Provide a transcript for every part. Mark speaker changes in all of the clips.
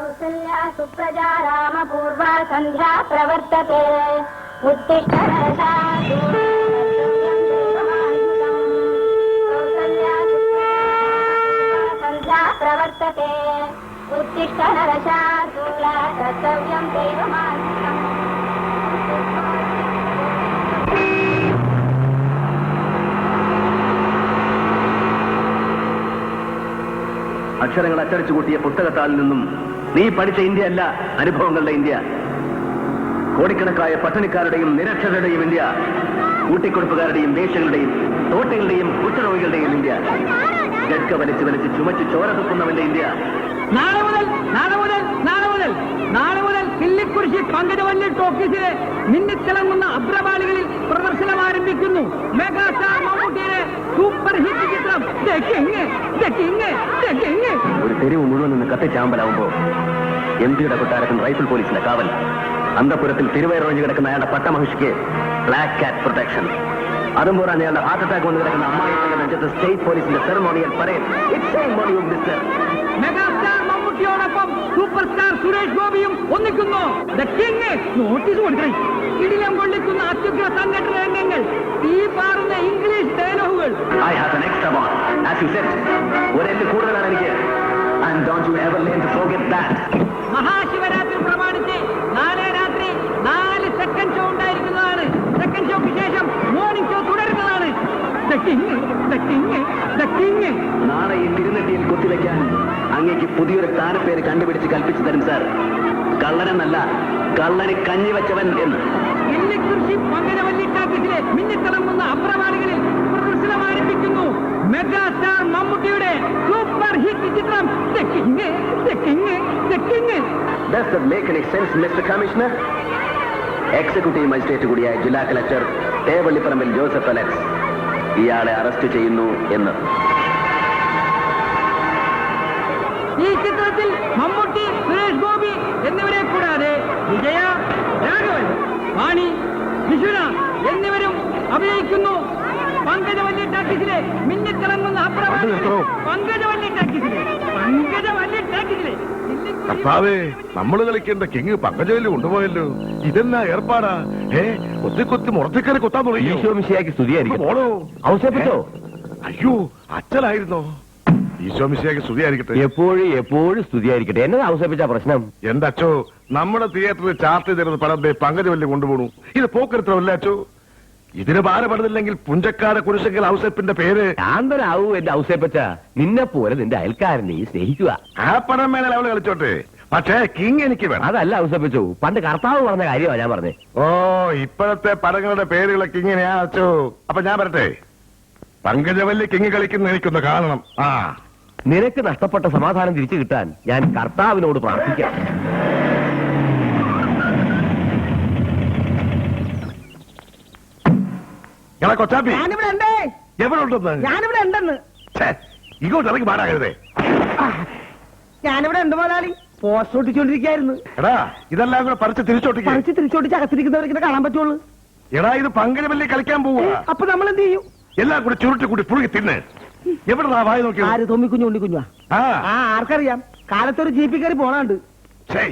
Speaker 1: कौसल्या सुप्रजा रामपूर्वा सन्ध्या प्रवर्तते उत्तिष्ठ सन्ध्या प्रवर्तते उत्तिष्ठ नरशार्दूला कर्तव्यं देवमान्वितम्
Speaker 2: അക്ഷരങ്ങൾ അച്ചടിച്ചു കൂട്ടിയ പുസ്തകത്താളിൽ നിന്നും നീ പഠിച്ച ഇന്ത്യ അല്ല അനുഭവങ്ങളുടെ ഇന്ത്യ. കോടിക്കണക്കായ പട്ടിണിക്കാരുടെയും നിരക്ഷരരുടെയും ഇന്ത്യ, കൂട്ടിക്കൊടുപ്പുകാരുടെയും വേശ്യകളുടെയും തോട്ടികളുടെയും കുഷ്ഠരോഗികളുടെയും ഇന്ത്യ, ജഡ്ക വലിച്ചു വലിച്ച് ചുമച്ച് ചോര തുപ്പുന്നവന്റെ ഇന്ത്യ.
Speaker 3: നാളെ മുതൽ കിള്ളിക്കുറിശി പങ്കജവല്ലി ടോക്കീസിലെ മിന്നിത്തിളങ്ങുന്ന അഭ്രപാളികളിൽ പ്രദർശനം ആരംഭിക്കുന്നു. മെഗാസ്റ്റാർ മമ്മൂട്ടിയുടെ സൂപ്പർ ഹിറ്റ് ചിത്രം
Speaker 2: ഒരു തെരുവ് മുഴുവൻ നിന്ന് കത്തിച്ചാമ്പലാവുമ്പോ എംപിയുടെ കൊട്ടാരത്തിൽ റൈഫിൾ പോലീസിന്റെ കാവൽ, അന്തപുരത്തിൽ തിരുവയറൊഴിഞ്ഞു കിടക്കുന്ന അയാളുടെ പട്ടമഹിഷിക്ക് ബ്ലാക്ക് കാറ്റ് പ്രൊട്ടക്ഷൻ, അതും പോരാ അയാളുടെ ഹാർട്ട് അറ്റാക്ക് വന്ന് കിടക്കുന്ന അമ്മായിയുടെ നെഞ്ചത്ത് സ്റ്റേറ്റ് പോലീസിന്റെ സെറമോണിയൽ പരേഡ്.
Speaker 3: മെഗാസ്റ്റാർ മമ്മൂട്ടിയോടൊപ്പം സൂപ്പർ സ്റ്റാർ സുരേഷ് ഗോപിയും ഒന്നിക്കുന്നു. നോട്ടീസ് കൊടുക്കണേ. ഇടിലം കൊള്ളിക്കുന്ന അത്യുഗ്ര സംഘടന രംഗങ്ങൾ, തീ പാറുന്ന ഇംഗ്ലീഷ് ഡയലോഗുകൾ.
Speaker 2: കൂടുതലാണ് എനിക്ക്.
Speaker 3: മഹാശിവരാത്രി പ്രമാണിച്ച് നാളെ രാത്രി 4 സെക്കൻഡ് ഷോ ഉണ്ടായിരിക്കുന്നതാണ്. സെക്കൻഡ് ഷോയ്ക്ക് ശേഷം മോർണിംഗ് ഷോ തുടരുന്നതാണ്.
Speaker 2: നാളെ ഈ തിരുനെട്ടിയിൽ കുത്തിവെക്കാൻ അങ്ങേക്ക് പുതിയൊരു സ്ഥാനപ്പേര് കണ്ടുപിടിച്ച് കൽപ്പിച്ചു തരും സാർ. കള്ളനെന്നല്ല, കള്ളന് കഞ്ഞി വെച്ചവൻ എന്ന്.
Speaker 3: കിള്ളിക്കുറിശി പങ്കജവല്ലി ടാക്കീസിലെ മിന്നിത്തിളങ്ങുന്ന അപ്രവാളികളിൽ പ്രദർശനം ആരംഭിക്കുന്നു. മെഗാസ്റ്റാർ മമ്മൂട്ടിയുടെ സൂപ്പർ ഹിറ്റ് ചിത്രം
Speaker 2: Does that make any sense, Mr. Commissioner? Executive magistrate കൂടിയായ ജില്ലാ കളക്ടർ തേവള്ളിപ്പറമ്പിൽ ജോസഫ് അലക്സ് ഇയാളെ അറസ്റ്റ് ചെയ്യുന്നു എന്ന്.
Speaker 3: ഈ ചിത്രത്തിൽ മമ്മൂട്ടി, സുരേഷ് ഗോപി എന്നിവരെ കൂടാതെ വിജയ, രാഘവൻ, വാണി, വിശ്വനാഥ് എന്നിവരും അഭിനയിക്കുന്നു. പങ്കജവല്ലി ടാക്കീസിലെ മിന്നിത്തിളങ്ങുന്ന പങ്കജവല്ലി ടാക്കീസിലെ
Speaker 4: കർത്താവേ, നമ്മൾ കളിക്കേണ്ട കിങ് പങ്കജവല്ലി കൊണ്ടുപോയല്ലോ. ഇതെന്നാ ഏർപ്പാടാ? കൊത്തി മുറത്തിക്കറി കൊത്താൻ തുടങ്ങി. അയ്യോ, അച്ഛനായിരുന്നോ? ഈശോമിശിയാക്കി സ്തുതിയായിരിക്കട്ടെ.
Speaker 2: എപ്പോഴും സ്തുതിയായിരിക്കട്ടെ. എന്നത് അവസരിപ്പിച്ച പ്രശ്നം.
Speaker 4: എന്റെ അച്ചോ, നമ്മുടെ തിയേറ്ററിൽ ചാർട്ട് ചെയ്തിരുന്ന പടത്തെ പങ്കജവല്ലി കൊണ്ടുപോകണു. ഇത് പോക്കരുത്തമല്ലേ അച്ചോ? ഇതിന് ഭാരപ്പെടുന്നില്ലെങ്കിൽ പുഞ്ചക്കാര കുരിശെങ്കിൽ ഔസേപ്പിന്റെ പേര്
Speaker 2: ആന്തരാവൂ. എന്റെ ഔസേപ്പച്ച, നിന്നെ പോലെ നിന്റെ അയൽക്കാരനെ സ്നേഹിക്കുക.
Speaker 4: ആ പടം മേലെ അവള് കളിച്ചോട്ടെ, പക്ഷേ കിങ് എനിക്ക് വേണം.
Speaker 2: അതല്ല ഔസേപ്പച്ചോ, പണ്ട് കർത്താവ് പറഞ്ഞ കാര്യമാണ് ഞാൻ പറഞ്ഞത്.
Speaker 4: ഓ, ഇപ്പോഴത്തെ പടങ്ങളുടെ പേരുകളൊക്കെ ഇങ്ങനെയാ അച്ചോ. അപ്പൊ ഞാൻ പറട്ടെ, പങ്കജവല്ലി കിങ് കളിക്കുന്ന എനിക്കൊന്ന് കാണണം.
Speaker 2: നിനക്ക് നഷ്ടപ്പെട്ട സമാധാനം തിരിച്ചു കിട്ടാൻ ഞാൻ കർത്താവിനോട് പ്രാർത്ഥിക്കാം.
Speaker 4: കൊച്ചാപ്പി,
Speaker 3: ഞാനിവിടെ ഉണ്ടെന്ന്.
Speaker 4: ഇങ്ങോട്ട് ഇറങ്ങി പാടാകരുതേ.
Speaker 3: ഞാനിവിടെ ഉണ്ട് മുതലാളി. പോസ്റ്റ് ഒട്ടിച്ചോണ്ടിരിക്കായിരുന്നു.
Speaker 4: എടാ, ഇതെല്ലാം കൂടെ പറിച്ച്
Speaker 3: തിരിച്ചോട്ടിച്ച് അകത്തിരിക്കുന്നവർക്ക് കാണാൻ പറ്റുള്ളൂ.
Speaker 4: എടാ, ഇത് പങ്കജവല്ലി കളിക്കാൻ പോവുക.
Speaker 3: അപ്പൊ നമ്മൾ എന്ത് ചെയ്യും?
Speaker 4: എല്ലാം കൂടി ചുരുട്ടി കൂടി പുഴുകി തിന്ന്. എവിടെടാ വായ നോക്കി?
Speaker 3: ആര്? തൊമ്മിക്കുഞ്ഞു, ഉണ്ണിക്കുഞ്ഞു. ആർക്കറിയാം, കാലത്തൊരു ജീപ്പിൽ കയറി പോണുണ്ട്.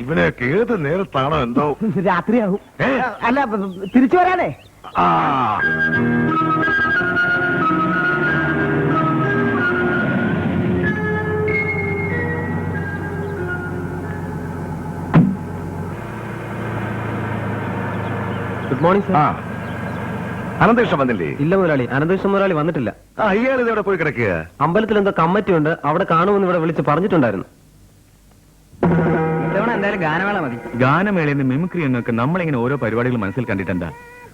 Speaker 4: ഇവനൊക്കെ ഏത് നേരത്താണോ എന്തോ.
Speaker 3: രാത്രിയാകും. അല്ല, തിരിച്ചു വരാനേ.
Speaker 2: Good morning sir.
Speaker 4: അനന്തകൃഷ്ണൻ വന്നില്ലേ?
Speaker 2: ഇല്ല മുതലാളി, അനന്തകൃഷ്ണൻ മുതലാളി വന്നിട്ടില്ല.
Speaker 4: ഇയാൾ ഇതെവിടെ പോയി കിടക്കുക?
Speaker 2: അമ്പലത്തിൽ എന്തോ കമ്മിറ്റി ഉണ്ട്, അവിടെ കാണുമെന്ന് ഇവിടെ വിളിച്ച് പറഞ്ഞിട്ടുണ്ടായിരുന്നു.
Speaker 3: എന്തായാലും ഗാനമേള മതി.
Speaker 5: ഗാനമേളയിൽ നിന്ന് മിമിക്രി എന്നൊക്കെ നമ്മളിങ്ങനെ ഓരോ പരിപാടികൾ മനസ്സിൽ കണ്ടിട്ടുണ്ടാ.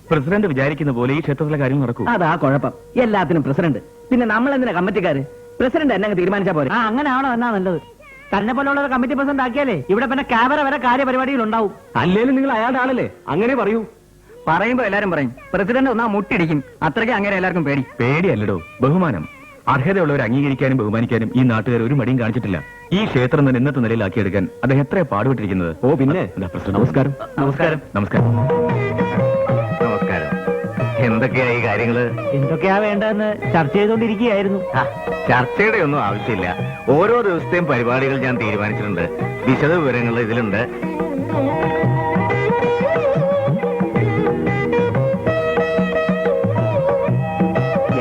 Speaker 5: പ്രസിഡന്റ് വിചാരിക്കുന്ന പോലെ ഈ ക്ഷേത്രത്തിലെ കാര്യം നടക്കും.
Speaker 3: അതാ കുഴപ്പം. എല്ലാത്തിനും പ്രസിഡന്റ്. പിന്നെ നമ്മൾ എന്തിനാ കമ്മിറ്റിക്കാര്? പ്രസിഡന്റ് എന്നെ തീരുമാനിച്ചാ പോരെ. അങ്ങനെയാണോ? എന്നാ നല്ലത്. തന്നെ പോലുള്ള കമ്മിറ്റി പ്രസിഡന്റ് ആക്കിയാലേ ഇവിടെ പിന്നെ ക്യാമറ വരെ കാര്യപരിപാടികൾ ഉണ്ടാവും.
Speaker 2: അല്ലേലും നിങ്ങൾ അയാളുടെ ആളല്ലേ, അങ്ങനെ പറയൂ.
Speaker 3: പറയുമ്പോ എല്ലാരും പറയും പ്രസിഡന്റ് ഒന്നാ മുട്ടിടിക്കും. അത്രയ്ക്ക് അങ്ങനെ എല്ലാവർക്കും പേടി.
Speaker 5: പേടിയല്ലടോ, ബഹുമാനം. അർഹതയുള്ളവരെ അംഗീകരിക്കാനും ബഹുമാനിക്കാനും ഈ നാട്ടുകാർ ഒരു മടിയും കാണിച്ചിട്ടില്ല. ഈ ക്ഷേത്രം തന്നെ ഇന്നത്തെ നിലയിലാക്കിയെടുക്കാൻ അദ്ദേഹം എത്ര പാടുപെട്ടിരിക്കുന്നത്.
Speaker 2: ഓ പിന്നെ.
Speaker 5: നമസ്കാരം. നമസ്കാരം. നമസ്കാരം. നമസ്കാരം. എന്തൊക്കെയായി കാര്യങ്ങള്?
Speaker 3: എന്തൊക്കെയാ വേണ്ടതെന്ന് ചർച്ച ചെയ്തുകൊണ്ടിരിക്കുകയായിരുന്നു.
Speaker 5: ചർച്ചയുടെ ഒന്നും ആവശ്യമില്ല. ഓരോ ദിവസത്തെയും പരിപാടികൾ ഞാൻ തീരുമാനിച്ചിട്ടുണ്ട്. വിശദ വിവരങ്ങൾ ഇതിലുണ്ട്.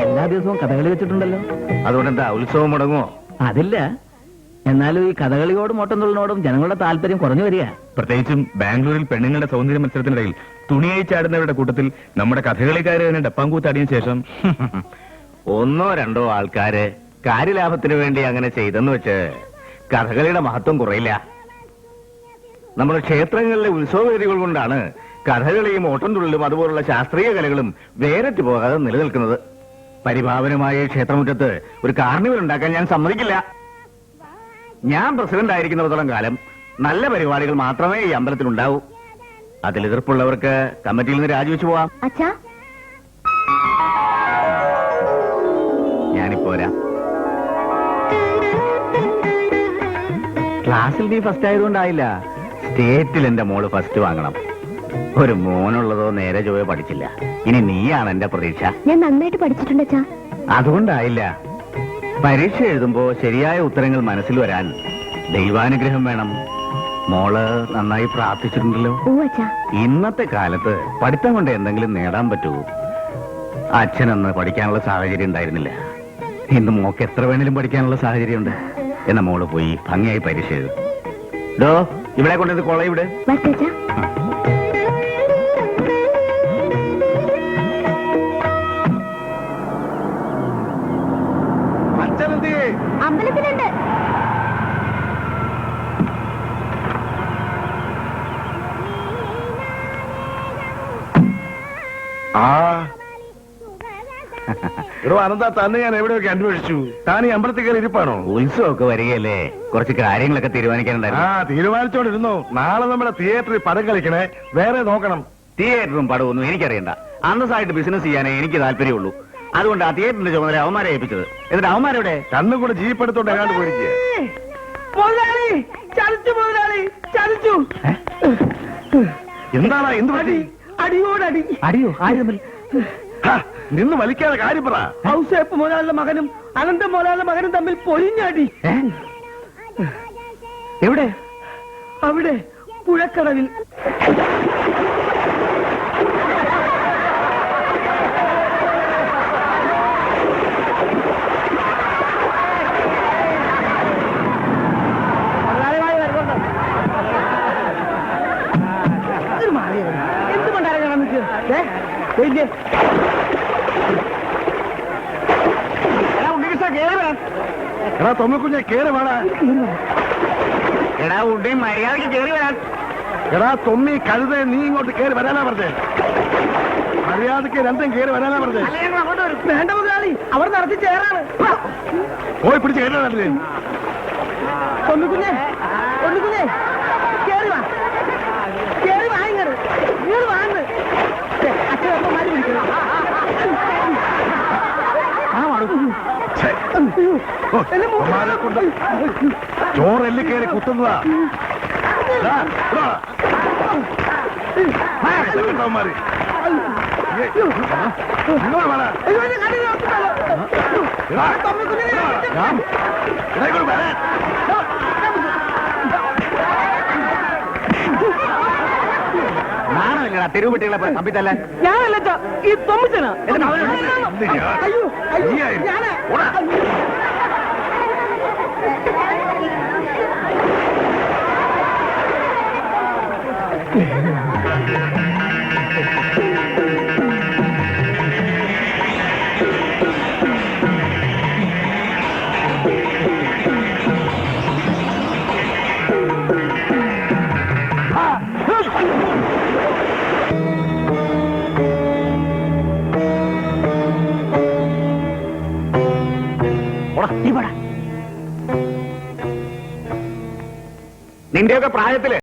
Speaker 3: എല്ലാ ദിവസവും കഥകളി വെച്ചിട്ടുണ്ടല്ലോ.
Speaker 5: അതുകൊണ്ട് എന്താ ഉത്സവം മുടങ്ങുമോ?
Speaker 3: അതില്ല, എന്നാലും ഈ കഥകളിയോടും ഓട്ടംതുള്ളിനോടും ജനങ്ങളുടെ താല്പര്യം കുറഞ്ഞു വരിക.
Speaker 5: പ്രത്യേകിച്ചും ബാംഗ്ലൂരിൽ പെണ്ണുങ്ങളുടെ സൗന്ദര്യ മത്സരത്തിനിടയിൽ തുണിയായി ചാടുന്നവരുടെ കൂട്ടത്തിൽ നമ്മുടെ കഥകളിക്കാരെ തന്നെ ഡപ്പാങ്കൂത്താടിയതിനു ശേഷം ഒന്നോ രണ്ടോ ആൾക്കാര് കാര്യലാഭത്തിന് വേണ്ടി അങ്ങനെ ചെയ്തെന്ന് വെച്ച് കഥകളിയുടെ മഹത്വം കുറയില്ല. നമ്മുടെ ക്ഷേത്രങ്ങളിലെ ഉത്സവവേദികൾ കൊണ്ടാണ് കഥകളിയും ഓട്ടംതുള്ളിലും അതുപോലുള്ള ശാസ്ത്രീയ കലകളും വേറിട്ട് പോകാതെ നിലനിൽക്കുന്നത്. പരിഭാവനമായ ക്ഷേത്രമുറ്റത്ത് ഒരു കാർണിവൽ ഉണ്ടാക്കാൻ ഞാൻ സമ്മതിക്കില്ല. ഞാൻ പ്രസിഡന്റ് ആയിരിക്കുന്നിടത്തോളം കാലം നല്ല പരിപാടികൾ മാത്രമേ ഈ അമ്പലത്തിൽ ഉണ്ടാവൂ. അതിൽ എതിർപ്പുള്ളവർക്ക് കമ്മിറ്റിയിൽ നിന്ന് രാജിവെച്ചു പോവാം.
Speaker 1: അച്ഛാ,
Speaker 5: ഞാനിപ്പോരാ. ക്ലാസ്സിൽ നീ ഫസ്റ്റ് ആയതുകൊണ്ടായില്ല, സ്റ്റേറ്റിൽ എന്റെ മോള് ഫസ്റ്റ് വാങ്ങണം. ഒരു മോനുള്ളതോ നേരെ ചൊവ്വേ പഠിച്ചില്ല. ഇനി നീയാണ് എന്റെ പ്രതീക്ഷ.
Speaker 1: ഞാൻ നന്നായിട്ട് പഠിച്ചിട്ടുണ്ട് അച്ഛാ.
Speaker 5: അതുകൊണ്ടായില്ല. പരീക്ഷ എഴുതുമ്പോ ശരിയായ ഉത്തരങ്ങൾ മനസ്സിൽ വരാൻ ദൈവാനുഗ്രഹം വേണം. മോള് നന്നായി പ്രാർത്ഥിച്ചിട്ടുണ്ടല്ലോ.
Speaker 1: ഓ അച്ഛാ.
Speaker 5: ഇന്നത്തെ കാലത്ത് പഠിത്തം കൊണ്ട് എന്തെങ്കിലും നേടാൻ പറ്റൂ. അച്ഛനന്ന് പഠിക്കാനുള്ള സാഹചര്യം ഉണ്ടായിരുന്നില്ല. ഇന്ന് മോക്ക് എത്ര വേണേലും പഠിക്കാനുള്ള സാഹചര്യമുണ്ട്. എന്ന മോള് പോയി ഭംഗിയായി പരീക്ഷ എഴുതും. ഡോ, ഇവിടെ കൊണ്ടത് കൊള ഇവിടെ.
Speaker 1: അമ്പലത്തിലുണ്ട്.
Speaker 4: അനന്ത, തന്നെ ഞാൻ എവിടെയൊക്കെ അന്വേഷിച്ചു. താൻ ഈ അമ്പലത്തിൽ കയറി ഇരിപ്പാണോ?
Speaker 5: ഉത്സവമൊക്കെ വരികയല്ലേ, കുറച്ച് കാര്യങ്ങളൊക്കെ തീരുമാനിക്കാനുണ്ടായിരുന്നു.
Speaker 4: തീരുമാനിച്ചോണ്ടിരുന്നു. നാളെ നമ്മുടെ തിയേറ്ററിൽ പടം കളിക്കണേ, വേറെ നോക്കണം.
Speaker 5: തിയേറ്ററും പടമൊന്നും എനിക്കറിയണ്ട. അന്തസ്സായിട്ട് ബിസിനസ് ചെയ്യാനേ എനിക്ക് താല്പര്യമുള്ളൂ. അതുകൊണ്ട് ആ തിയേറ്ററിന്റെ ചുമതല അവന്മാരെ ഏൽപ്പിച്ചത്. എന്നിട്ട് അവന്മാരെവിടെ?
Speaker 4: കണ്ണും കൂടെ ജീപ്പ് എടുത്തോണ്ട് എങ്ങാണ്ട് പോയിരിക്കുക. എന്താണ് എന്ത് പറ്റി?
Speaker 3: അടിയോടടി.
Speaker 5: അടിയോ? ആര് തമ്മിൽ?
Speaker 4: നിന്ന് വലിക്കാതെ കാര്യം പറ.
Speaker 3: ഔസേപ്പ് മോലാളിന്റെ മകനും അനന്ത മോലാളിന്റെ മകനും തമ്മിൽ പൊരിഞ്ഞടി.
Speaker 5: എവിടെ?
Speaker 3: അവിടെ പുഴക്കടവിൽ.
Speaker 4: എടാ തൊമ്മിക്കുഞ്ഞെ കേറി വേണ.
Speaker 5: എടാ ഉണ്ണി മര്യാദയ്ക്ക് കയറി വരാൻ.
Speaker 4: എടാ തൊമ്മി കഴുത, നീ ഇങ്ങോട്ട് കേറി വരാനാ പറഞ്ഞേ. മര്യാദക്ക് രണ്ടും കേറി വരാനാ പറഞ്ഞേ.
Speaker 3: വേണ്ട മുതലാളി, അവർ നടത്തി ചേരാണ്.
Speaker 4: പോയി പിടിച്ച് കേട്ടാ.
Speaker 3: ഒന്നുകുഞ്ഞേ, ഒന്നുകുഞ്ഞേ, കേറി വാ, കേറി വാ. ഇങ്ങോട്ട് ഇങ്ങോട്ട് വാങ്ങ്. അച്ഛനൊപ്പം മാറി പിടിക്കണം.
Speaker 4: ചോറെല്ലി കയറി കുത്തുന്നതാ. മാറി ഇങ്ങോട്ട് വേണ.
Speaker 5: നാണമില്ലടാ തെരുവുപെട്ടികളെ തമ്പിത്തല്ല.
Speaker 3: ഞാനല്ല, ഈ തൊമ്മിച്ചനാ. അയ്യോ അയ്യോ, ഞാനാ.
Speaker 5: നിന്റെയൊക്കെ പ്രായത്തില്